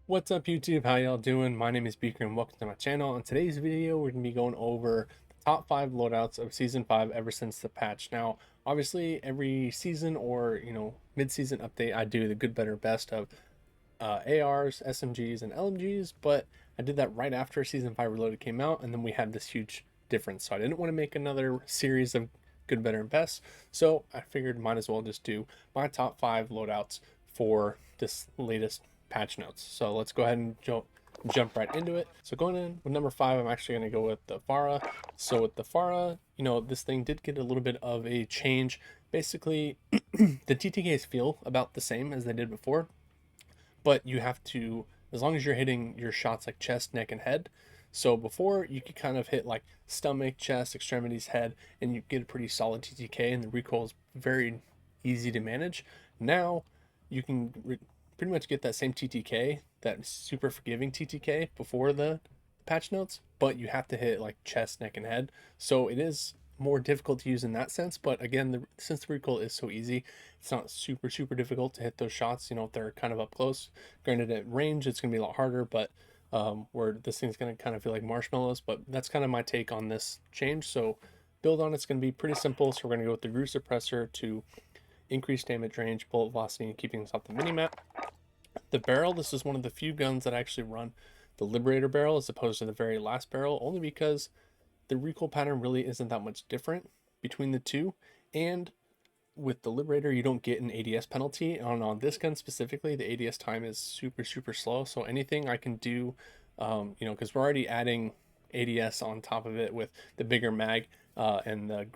What's up YouTube? How y'all doing? My name is Beaker and welcome to my channel. On today's video, we're going to be going over the top 5 loadouts of Season 5 ever since the patch. Now, obviously, every season or, mid-season update, I do the good, better, best of ARs, SMGs, and LMGs, but I did that right after Season 5 Reloaded came out, and then we had this huge difference. So I didn't want to make another series of good, better, and best, so I figured might as well just do my top 5 loadouts for this latest patch notes. So let's go ahead and jump right into it. So going in with number 5, I'm actually going to go with the Farah. So with the Farah, this thing did get a little bit of a change. Basically, the TTKs feel about the same as they did before, but you have to, as long as you're hitting your shots like chest, neck, and head. So before, you could kind of hit like stomach, chest, extremities, head, and you get a pretty solid TTK, and the recoil is very easy to manage. Now you can pretty much get that same TTK, that super forgiving TTK before the patch notes, but you have to hit like chest, neck, and head. So it is more difficult to use in that sense, but again, since the recoil is so easy, it's not super difficult to hit those shots, if they're kind of up close. Granted, at range it's going to be a lot harder, but where this thing's going to kind of feel like marshmallows. But that's kind of my take on this change. So build on it's going to be pretty simple. So we're going to go with the Grew Suppressor to increase damage range, bullet velocity, and keeping us off the minimap. The barrel, this is one of the few guns that actually run the Liberator barrel as opposed to the very last barrel, only because the recoil pattern really isn't that much different between the two. And with the Liberator, you don't get an ADS penalty. On this gun specifically, the ADS time is super slow. So anything I can do, because we're already adding ADS on top of it with the bigger mag and the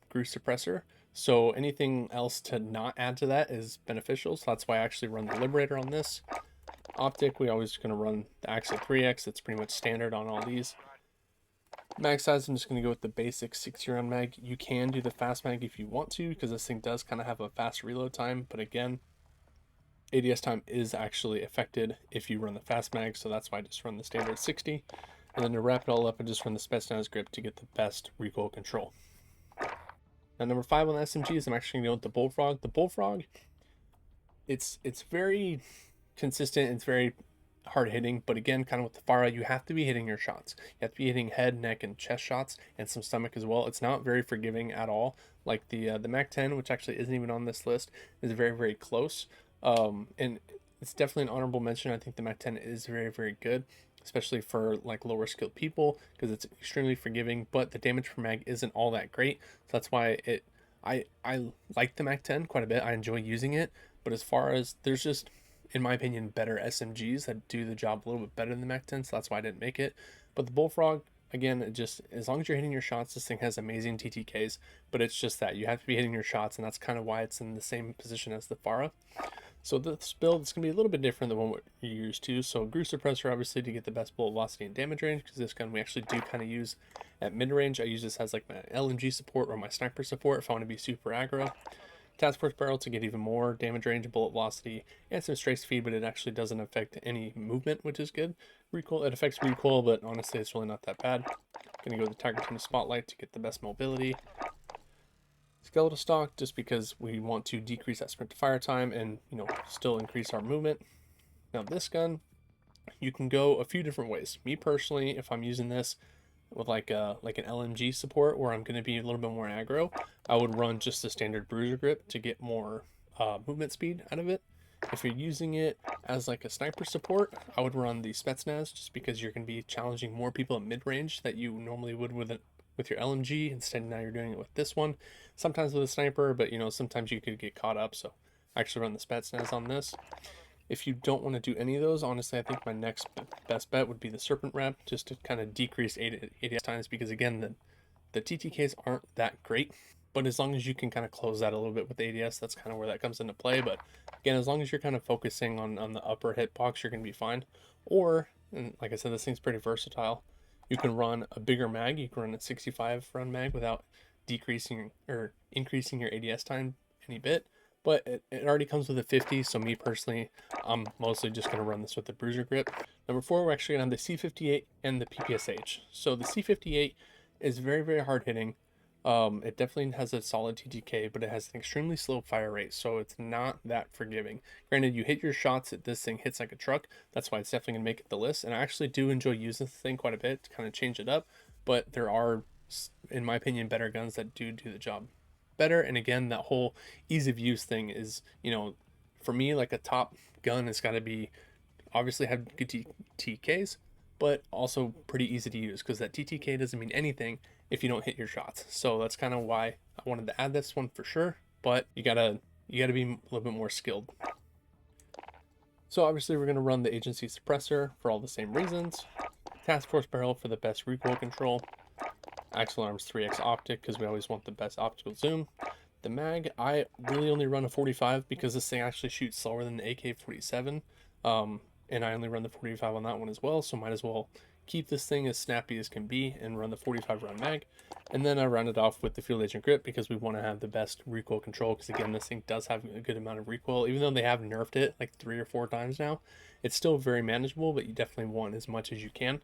Grew Suppressor. So anything else to not add to that is beneficial. So that's why I actually run the Liberator on this. Optic, we always going to run the Axle 3X. That's pretty much standard on all these. Mag size, I'm just going to go with the basic 60 round mag. You can do the fast mag if you want to, because this thing does kind of have a fast reload time. But again, ADS time is actually affected if you run the fast mag, so that's why I just run the standard 60. And then to wrap it all up, I just run the Spetsnaz grip to get the best recoil control. Now, number 5 on the SMGs, I'm actually going to go with the Bullfrog. The Bullfrog, it's very consistent. It's very hard hitting, but again, kind of with the Farah, you have to be hitting your shots. You have to be hitting head, neck, and chest shots, and some stomach as well. It's not very forgiving at all. Like the Mac 10, which actually isn't even on this list, is very close. And it's definitely an honorable mention. I think the Mac 10 is very good, especially for like lower skilled people, because it's extremely forgiving. But the damage per mag isn't all that great, so that's why I like the Mac 10 quite a bit. I enjoy using it, but as far as there's just, in my opinion, better SMGs that do the job a little bit better than the Mac 10, so that's why I didn't make it. But the Bullfrog, again, it just, as long as you're hitting your shots, this thing has amazing TTKs, but it's just that you have to be hitting your shots, and that's kind of why it's in the same position as the Farah. So this build is going to be a little bit different than what you're used to. So Grew Suppressor, obviously, to get the best bullet velocity and damage range, because this gun we actually do kind of use at mid-range. I use this as like my LMG support or my sniper support if I want to be super aggro. Task Force Barrel to get even more damage range, bullet velocity, and some straight speed, but it actually doesn't affect any movement, which is good. Recoil, it affects recoil, but honestly, it's really not that bad. Gonna go with the Tiger Team Spotlight to get the best mobility. Skeletal Stock, just because we want to decrease that sprint to fire time and, still increase our movement. Now this gun, you can go a few different ways. Me personally, if I'm using this with like an LMG support where I'm going to be a little bit more aggro, I would run just the standard bruiser grip to get more movement speed out of it. If you're using it as like a sniper support, I would run the Spetsnaz, just because you're going to be challenging more people at mid-range that you normally would with your LMG. Instead, now you're doing it with this one. Sometimes with a sniper, but sometimes you could get caught up. So I actually run the Spetsnaz on this. If you don't want to do any of those, honestly, I think my next best bet would be the Serpent Wrap, just to kind of decrease ADS times, because again, the TTKs aren't that great, but as long as you can kind of close that a little bit with ADS, that's kind of where that comes into play. But again, as long as you're kind of focusing on the upper hitbox, you're going to be fine. Or, and like I said, this thing's pretty versatile. You can run a bigger mag. You can run a 65 round mag without decreasing or increasing your ADS time any bit. But it already comes with a 50, so me personally, I'm mostly just going to run this with the bruiser grip. Number 4, we're actually going to have the C58 and the PPSH. So the C58 is very hard hitting, It definitely has a solid TTK, but it has an extremely slow fire rate, so it's not that forgiving. Granted, you hit your shots, this thing hits like a truck. That's why it's definitely gonna make it the list. And I actually do enjoy using this thing quite a bit to kind of change it up. But there are, in my opinion, better guns that do the job better. And again, that whole ease of use thing is, for me, like a top gun has got to be obviously have good TTKs, but also pretty easy to use because that TTK doesn't mean anything if you don't hit your shots. So that's kind of why I wanted to add this one for sure. But you gotta be a little bit more skilled. So obviously we're gonna run the agency suppressor for all the same reasons. Task Force barrel for the best recoil control. Axle arms 3x optic because we always want the best optical zoom. The mag, I really only run a 45 because this thing actually shoots slower than the AK-47. And I only run the 45 on that one as well, so might as well keep this thing as snappy as can be and run the 45 round mag. And then I round it off with the field agent grip because we want to have the best recoil control, because again, this thing does have a good amount of recoil. Even though they have nerfed it like 3 or 4 times now, it's still very manageable, but you definitely want as much as you can.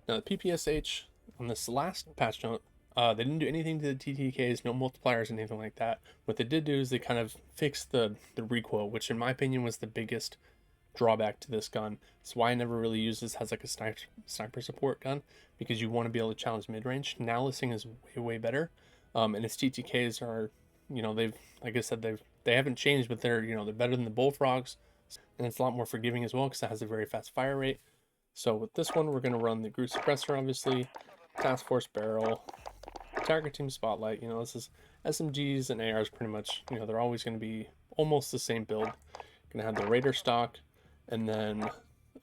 Now the PPSH on this last patch note, they didn't do anything to the TTKs, no multipliers, anything like that. What they did do is they kind of fixed the recoil, which in my opinion was the biggest drawback to this gun. That's why I never really used this as like a sniper support gun, because you want to be able to challenge mid-range. Now this thing is way better, and its TTKs are, they've, like I said, they haven't changed, but they're better than the Bullfrogs, and it's a lot more forgiving as well because it has a very fast fire rate. So with this one, we're going to run the Groove Suppressor, obviously, Task Force Barrel, Target Team Spotlight. This is SMGs and ARs pretty much, they're always going to be almost the same build. Going to have the Raider stock, and then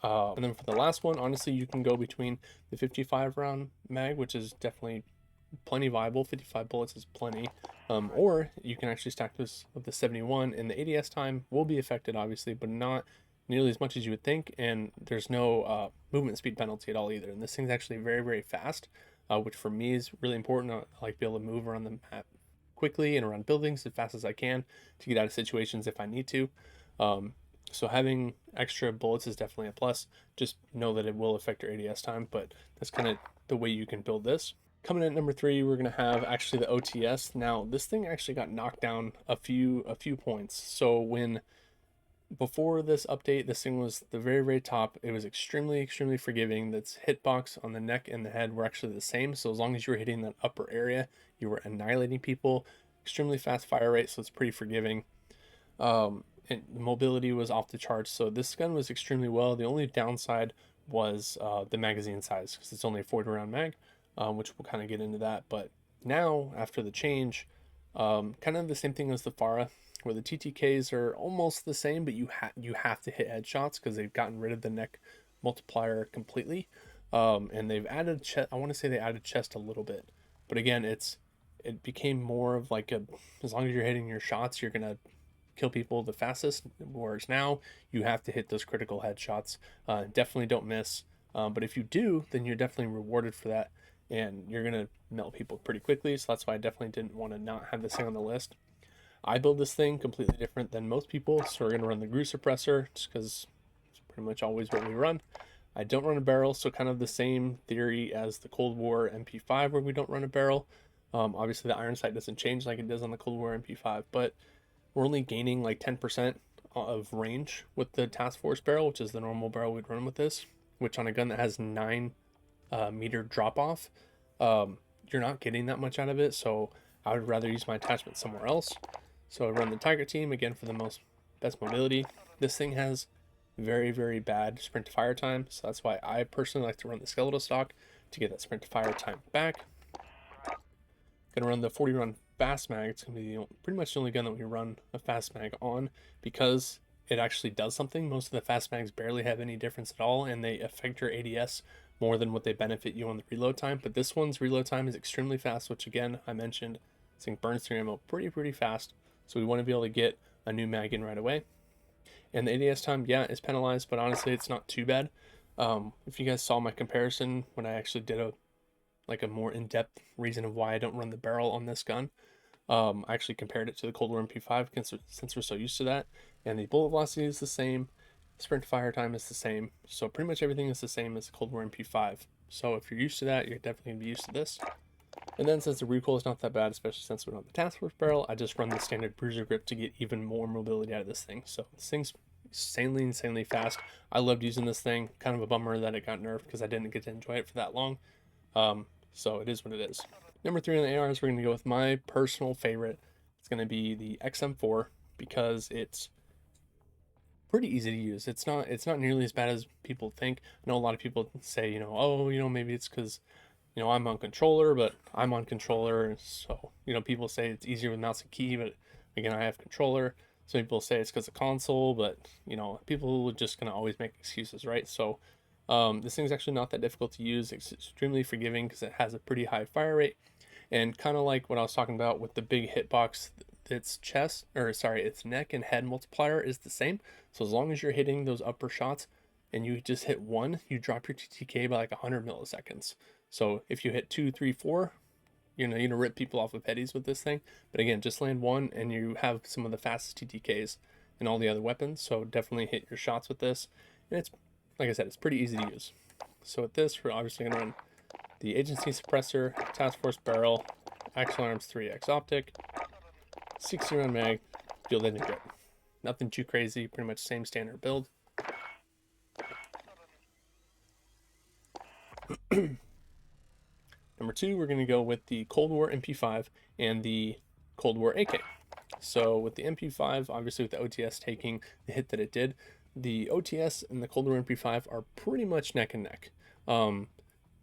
for the last one, honestly, you can go between the 55 round mag, which is definitely plenty viable. 55 bullets is plenty. Or you can actually stack this with the 71, and the ADS time will be affected, obviously, but not nearly as much as you would think, and there's no movement speed penalty at all either. And this thing's actually very fast, which for me is really important. I like to be able to move around the map quickly and around buildings as fast as I can to get out of situations if I need to. So having extra bullets is definitely a plus. Just know that it will affect your ADS time, but that's kind of the way you can build this. Coming in at number 3, we're gonna have actually the OTS. Now this thing actually got knocked down a few points. So before this update, this thing was the very top. It was extremely forgiving. That's hitbox on the neck and the head were actually the same. So as long as you were hitting that upper area, you were annihilating people. Extremely fast fire rate, so it's pretty forgiving. And the mobility was off the charts. So this gun was extremely well. The only downside was the magazine size, because it's only a 40 round mag, which we'll kind of get into that. But now after the change, kind of the same thing as the Farah, where the TTKs are almost the same, but you have to hit headshots because they've gotten rid of the neck multiplier completely, and they've added chest. I want to say they added chest a little bit, but again, it became more of like as long as you're hitting your shots, you're gonna kill people the fastest. Whereas now you have to hit those critical headshots. Definitely don't miss. But if you do, then you're definitely rewarded for that, and you're gonna melt people pretty quickly. So that's why I definitely didn't want to not have this thing on the list. I build this thing completely different than most people, so we're going to run the Groove Suppressor just because it's pretty much always what we run. I don't run a barrel, so kind of the same theory as the Cold War MP5 where we don't run a barrel. Obviously the iron sight doesn't change like it does on the Cold War MP5, but we're only gaining like 10% of range with the Task Force barrel, which is the normal barrel we'd run with this, which on a gun that has 9 meter drop off, you're not getting that much out of it, so I would rather use my attachment somewhere else. So I run the Tiger Team again for the best mobility. This thing has very bad sprint to fire time, so that's why I personally like to run the skeletal stock to get that sprint to fire time back. Gonna run the 40 run fast mag. It's gonna be pretty much the only gun that we run a fast mag on, because it actually does something. Most of the fast mags barely have any difference at all, and they affect your ADS more than what they benefit you on the reload time. But this one's reload time is extremely fast, which again I mentioned, this thing burns through ammo pretty fast. So we want to be able to get a new mag in right away. And the ADS time, yeah, is penalized, but honestly, it's not too bad. If you guys saw my comparison when I actually did a more in-depth reason of why I don't run the barrel on this gun, I actually compared it to the Cold War MP5 since we're so used to that. And the bullet velocity is the same, sprint to fire time is the same, so pretty much everything is the same as the Cold War MP5. So if you're used to that, you're definitely gonna be used to this. And then since the recoil is not that bad, especially since we don't have the task force barrel, I just run the standard bruiser grip to get even more mobility out of this thing. So this thing's insanely fast. I loved using this thing. Kind of a bummer that it got nerfed because I didn't get to enjoy it for that long. So it is what it is. Number 3 on the ARs, we're going to go with my personal favorite. It's going to be the XM4 because it's pretty easy to use. It's not nearly as bad as people think. I know a lot of people say, oh, maybe it's because I'm on controller, but I'm on controller, so people say it's easier with mouse and key, but again, I have controller. Some people say it's because of console, but people are just gonna always make excuses, right? So this thing's actually not that difficult to use. It's extremely forgiving because it has a pretty high fire rate, and kind of like what I was talking about with the big hitbox, its its neck and head multiplier is the same. So as long as you're hitting those upper shots and you just hit one, you drop your TTK by like 100 milliseconds. So if you hit 2, 3, 4, you're gonna rip people off of headies with this thing. But again, just land one and you have some of the fastest TTKs in all the other weapons. So definitely hit your shots with this. And it's, like I said, it's pretty easy to use. So with this, we're obviously gonna run the agency suppressor, task force barrel, action arms 3x optic, 60 round mag, field engine grip. Nothing too crazy, pretty much same standard build. Number 2, we're going to go with the Cold War MP5 and the Cold War AK. So with the MP5, obviously with the OTS taking the hit that it did, the OTS and the Cold War MP5 are pretty much neck and neck. Cold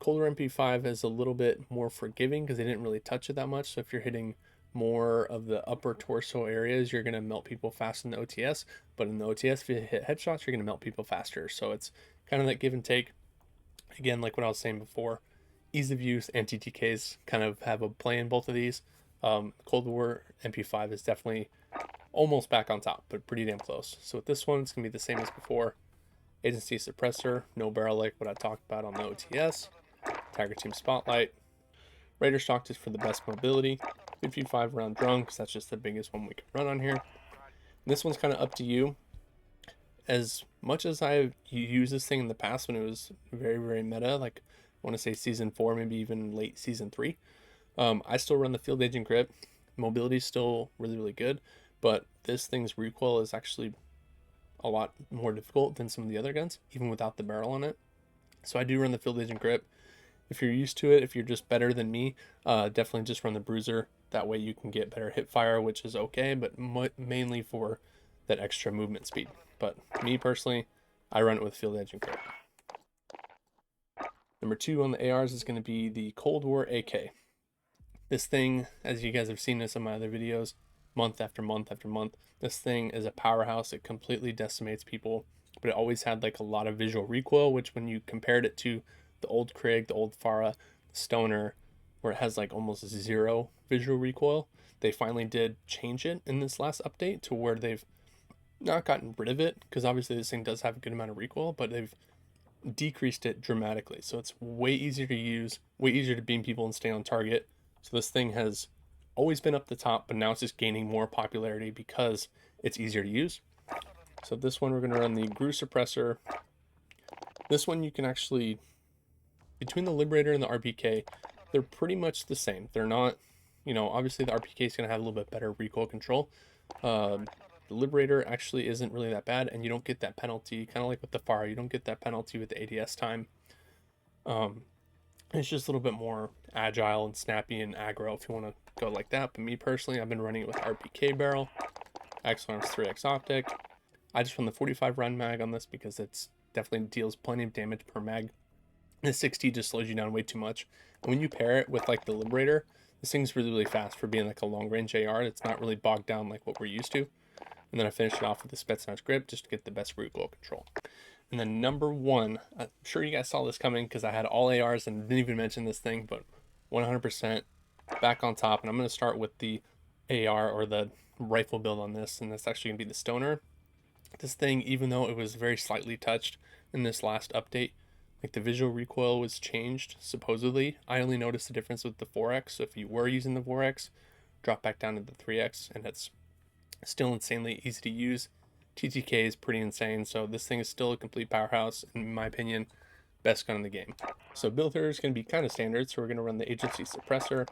War MP5 is a little bit more forgiving because they didn't really touch it that much. So if you're hitting more of the upper torso areas, you're going to melt people faster than the OTS. But in the OTS, if you hit headshots, you're going to melt people faster. So it's kind of that give and take. Again, like what I was saying before, ease of use and TTKs kind of have a play in both of these. Cold War MP5 is definitely almost back on top, but pretty damn close. So with this one, it's going to be the same as before. Agency suppressor, no barrel like what I talked about on the OTS. Tiger Team Spotlight. Raider stock just for the best mobility. 55 round drum, because that's just the biggest one we can run on here. And this one's kind of up to you. As much as I've used this thing in the past when it was very meta, like I want to say season 4, maybe even late season 3, I still run the field agent grip. Mobility is still really good, but this thing's recoil is actually a lot more difficult than some of the other guns, even without the barrel on it. So I do run the field agent grip. If you're used to it, if you're just better than me, definitely just run the bruiser. That way you can get better hip fire, which is okay, but mainly for that extra movement speed. But me personally, I run it with field agent grip. Number 2 on the ARs is going to be the Cold War AK. This thing, as you guys have seen this in my other videos, month after month, this thing is a powerhouse. It completely decimates people, but it always had like a lot of visual recoil, which when you compared it to the old Krieg, the old Farah, the Stoner, where it has like almost 0 visual recoil, they finally did change it in this last update to where they've not gotten rid of it, because obviously this thing does have a good amount of recoil, but they've decreased it dramatically. So it's way easier to use, way easier to beam people and stay on target. So this thing has always been up the top, but now it's just gaining more popularity because it's easier to use. So this one, we're going to run the Grew Suppressor. This one you can actually, between the Liberator and the RPK, they're pretty much the same. They're not, obviously the RPK is going to have a little bit better recoil control. The Liberator actually isn't really that bad, and you don't get that penalty, kind of like with the Farah, you don't get that penalty with the ADS time. It's just a little bit more agile and snappy and aggro if you want to go like that. But me personally, I've been running it with RPK barrel, X arms 3x optic. I just run the 45 round mag on this because it's definitely deals plenty of damage per mag. The 60 just slows you down way too much. And when you pair it with like the Liberator, this thing's really fast for being like a long range AR. It's not really bogged down like what we're used to. And then I finish it off with the Spetsnaz grip just to get the best recoil control. And then number 1, I'm sure you guys saw this coming because I had all ARs and didn't even mention this thing, but 100% back on top. And I'm going to start with the AR or the rifle build on this, and that's actually going to be the Stoner. This thing, even though it was very slightly touched in this last update, like the visual recoil was changed, supposedly. I only noticed the difference with the 4X, so if you were using the 4X, drop back down to the 3X, and it's still insanely easy to use. TTK is pretty insane, so this thing is still a complete powerhouse, in my opinion. best gun in the game. So build order is going to be kind of standard. So we're going to run the agency suppressor.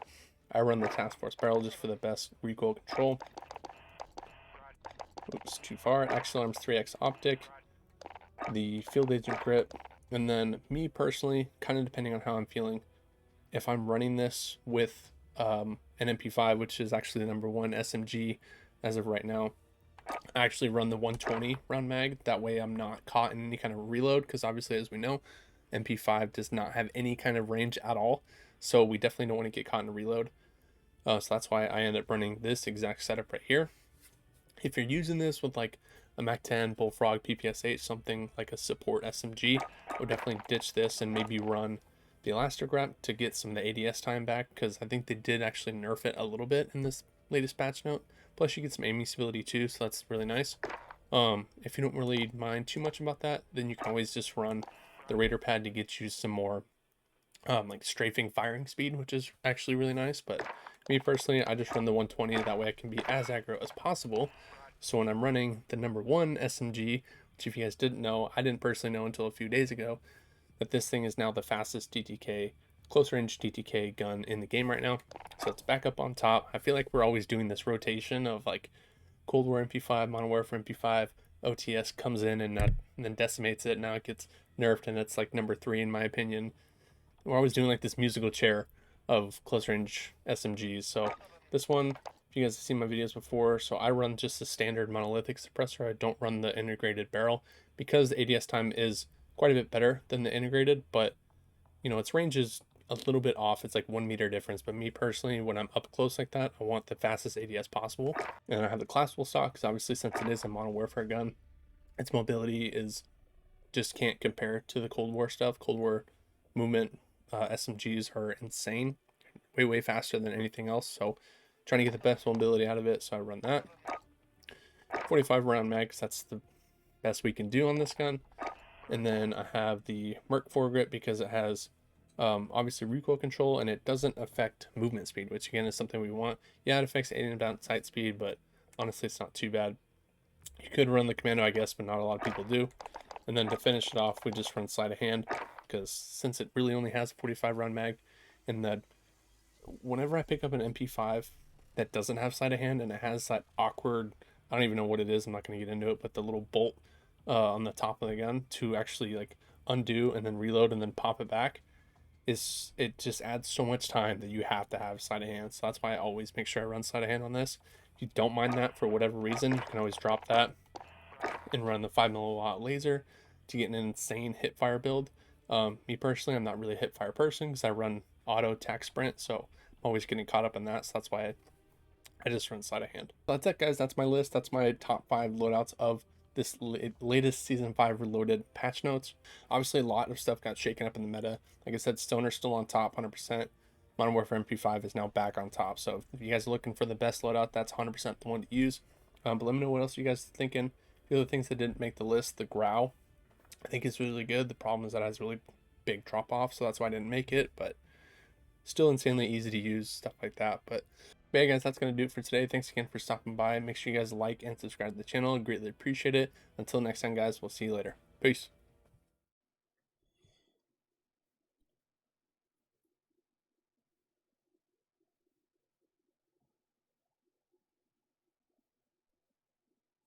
I run the task force barrel just for the best recoil control. Oops, too far. Action arms 3x optic, the field agent grip, and then me personally, kind of depending on how I'm feeling, if I'm running this with an MP5, which is actually the #1 SMG as of right now, I actually run the 120 round mag. That way I'm not caught in any kind of reload, because obviously, as we know, MP5 does not have any kind of range at all. So we definitely don't want to get caught in a reload. So that's why I end up running this exact setup right here. If you're using this with like a MAC-10, Bullfrog, PPSH, something like a support SMG, I would definitely ditch this and maybe run the elastic wrap to get some of the ADS time back, because I think they did actually nerf it a little bit in this latest patch note. Plus you get some aiming stability too, so that's really nice. If you don't really mind too much about that, then you can always just run the Raider pad to get you some more like strafing firing speed, which is actually really nice. But me personally, I just run the 120, that way I can be as aggro as possible. So when I'm running the #1 SMG, which if you guys didn't know, I didn't personally know until a few days ago, that this thing is now the fastest DTK, close range DTK gun in the game right now. So it's back up on top. I feel like we're always doing this rotation of like Cold War MP5, Modern Warfare MP5, OTS comes in and then decimates it. Now it gets nerfed and it's like #3 in my opinion. We're always doing like this musical chair of close range SMGs. So this one, if you guys have seen my videos before, so I run just the standard monolithic suppressor. I don't run the integrated barrel because the ADS time is quite a bit better than the integrated, but you know, its range is a little bit off. It's like 1 meter difference. But me personally, when I'm up close like that, I want the fastest ADS possible. And I have the collapsible stock because obviously, since it is a Modern Warfare gun, its mobility is just can't compare to the Cold War stuff. Cold War movement SMGs are insane, way faster than anything else. So trying to get the best mobility out of it, so I run that 45 round mag, because that's the best we can do on this gun. And then I have the Merc foregrip because it has obviously recoil control and it doesn't affect movement speed, which again is something we want. Yeah, it affects aim and down sight speed, but honestly it's not too bad. You could run the commando, I guess, but not a lot of people do. And then to finish it off, we just run sleight of hand, because since it really only has a 45 round mag, and that whenever I pick up an MP5 that doesn't have sleight of hand and it has that awkward, I don't even know what it is, I'm not going to get into it, but the little bolt on the top of the gun to actually like undo and then reload and then pop it back, it just adds so much time that you have to have sleight of hand. So that's why I always make sure I run sleight of hand on this. If you don't mind that for whatever reason, you can always drop that and run the 5 milliwatt laser to get an insane hip fire build. Me personally, I'm not really a hip fire person because I run auto tac sprint, so I'm always getting caught up in that. So that's why I just run sleight of hand. So that's it, guys. That's my list. That's my top 5 loadouts of this latest season 5 reloaded patch notes. Obviously, a lot of stuff got shaken up in the meta. Like I said, Stoner's still on top, 100%. Modern Warfare MP5 is now back on top. So if you guys are looking for the best loadout, that's 100% the one to use. But let me know what else you guys are thinking. The other things that didn't make the list, the Growl, I think it's really good. The problem is that it has really big drop off, so that's why I didn't make it. But still insanely easy to use, stuff like that. But yeah, guys, that's going to do it for today. Thanks again for stopping by. Make sure you guys like and subscribe to the channel. I greatly appreciate it. Until next time, guys, we'll see you later. Peace.